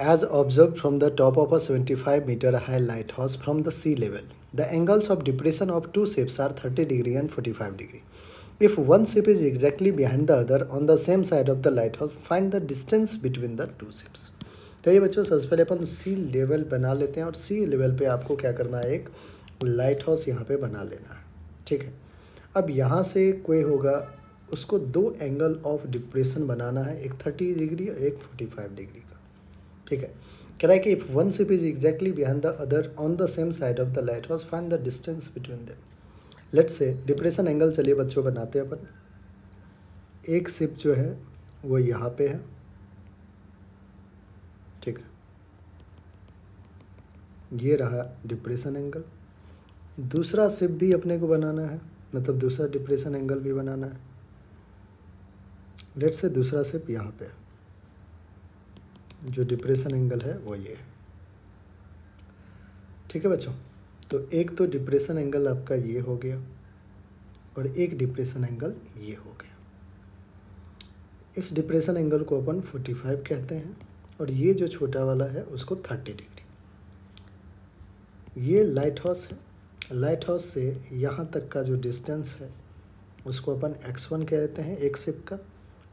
As observed from the top of a 75-meter high lighthouse from the sea level, the angles of depression of two ships are 30 degree and 45 degree. If one ship is exactly behind the other on the same side of the lighthouse, find the distance between the two ships. तो ये बच्चों सबसे पहले अपन सी level बना लेते हैं और सी level पे आपको क्या करना है, एक लाइट हाउस यहाँ पे बना लेना है. ठीक है. अब यहाँ से कोई होगा, उसको दो एंगल ऑफ डिप्रेशन बनाना है, एक 30 डिग्री और एक 45 डिग्री का. ठीक है. कह रहा है कि if one ship is exactly behind the other on the same side of the light house, find the distance between them. Let's say depression angle चलिए बच्चों बनाते हैं अपन. एक शिप जो है वो यहाँ पे है. ठीक है. ये रहा डिप्रेशन एंगल. दूसरा शिप भी अपने को बनाना है, मतलब दूसरा डिप्रेशन एंगल भी बनाना है. लेट्स से दूसरा शिप यहाँ पे, जो डिप्रेशन एंगल है वो ये है. ठीक है बच्चों. तो एक तो डिप्रेशन एंगल आपका ये हो गया और एक डिप्रेशन एंगल ये हो गया. इस डिप्रेशन एंगल को अपन 45 कहते हैं और ये जो छोटा वाला है उसको 30 डिग्री. ये लाइट हाउस है. लाइट हाउस से यहाँ तक का जो डिस्टेंस है उसको अपन x1 कहते हैं एक शिप का,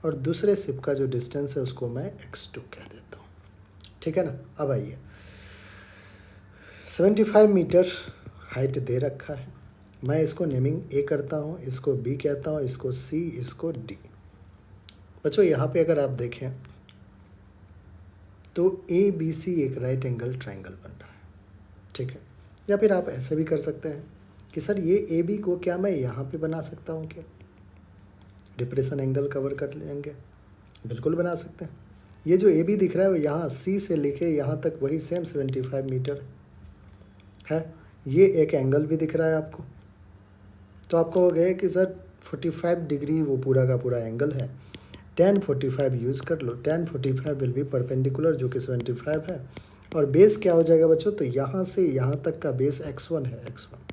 और दूसरे शिप का जो डिस्टेंस है उसको मैं x2 कह देता हूँ. ठीक है ना. अब आइए, 75 मीटर हाइट दे रखा है. मैं इसको नेमिंग A करता हूँ, इसको B कहता हूँ, इसको C, इसको D. बच्चों यहाँ पे अगर आप देखें तो ABC एक राइट एंगल ट्रायंगल बन रहा है. ठीक है. या फिर आप ऐसे भी कर सकते हैं कि सर ये AB को क्या मैं यहाँ पे बना सकता हूँ क्या, डिप्रेशन एंगल कवर कर लेंगे. बिल्कुल बना सकते हैं. ये जो AB दिख रहा है वो यहाँ C से लेके यहाँ तक वही सेम 75 मीटर है. ये एक एंगल भी दिख रहा है आपको. तो आपको हो गया कि सर 45 डिग्री वो पूरा का पूरा एंगल है. tan 45 यूज़ कर लो. tan 45 विल बी परपेंडिकुलर, जो कि 75 है. और बेस क्या हो जाएगा बच्चों, तो यहाँ से यहाँ तक का बेस x1 है. x1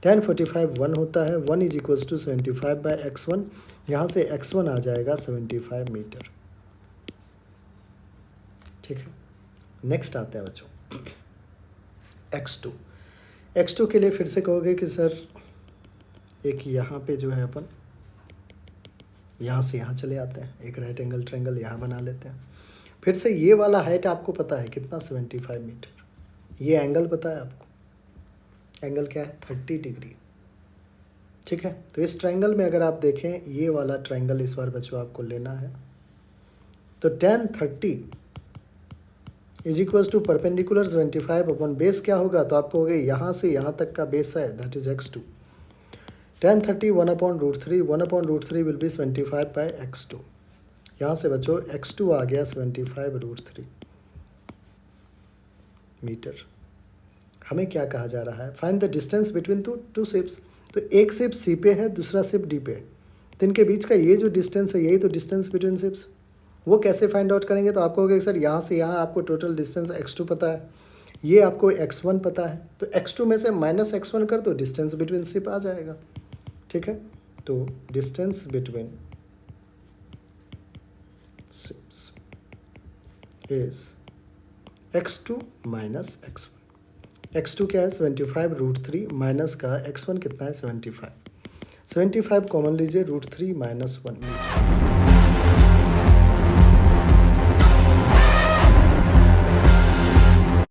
tan 45 1 होता है. 1 is equals to 75 by x1. यहाँ से x1 आ जाएगा 75 मीटर. ठीक है. नेक्स्ट आते हैं बच्चों x2. x2 के लिए फिर से कहोगे कि सर एक यहाँ पे जो है अपन यहाँ से यहाँ चले आते हैं, एक राइट एंगल ट्रायंगल यहाँ बना लेते हैं. फिर से ये वाला हाइट आपको पता है कितना, 75 मीटर. ये एंगल पता है आपको, एंगल क्या है, 30 डिग्री. ठीक है. तो इस ट्रायंगल में अगर आप देखें, ये वाला ट्रायंगल इस बार बच्चों आपको लेना है. तो tan 30 is equals to perpendicular 75 अपन बेस क्या होगा, तो आपको हो गया यहाँ से यहाँ तक का बेस है, that is x2. tan 30 1/√3. 1/√3 will be 75 by x2. यहाँ से बच्चों x2 आ गया 75√3 मीटर. हमें क्या कहा जा रहा है, find the distance between two ships. तो एक शिप C पे है, दूसरा शिप D पे है. तो इनके बीच का ये जो डिस्टेंस है, यही तो डिस्टेंस बिटवीन शिप्स. वो कैसे फाइंड आउट करेंगे, तो आपको होगा सर यहाँ से यहाँ आपको टोटल डिस्टेंस x2 पता है, ये आपको x1 पता है. तो x2 में से माइनस x1 कर दो, डिस्टेंस बिटवीन शिप आ जाएगा. ठीक है. तो distance between ships is x2 minus x1. x2 क्या है, 75√3 माइनस का x1 कितना है, 75. 75 कॉमन लीजिए, √3 - 1 मीटर.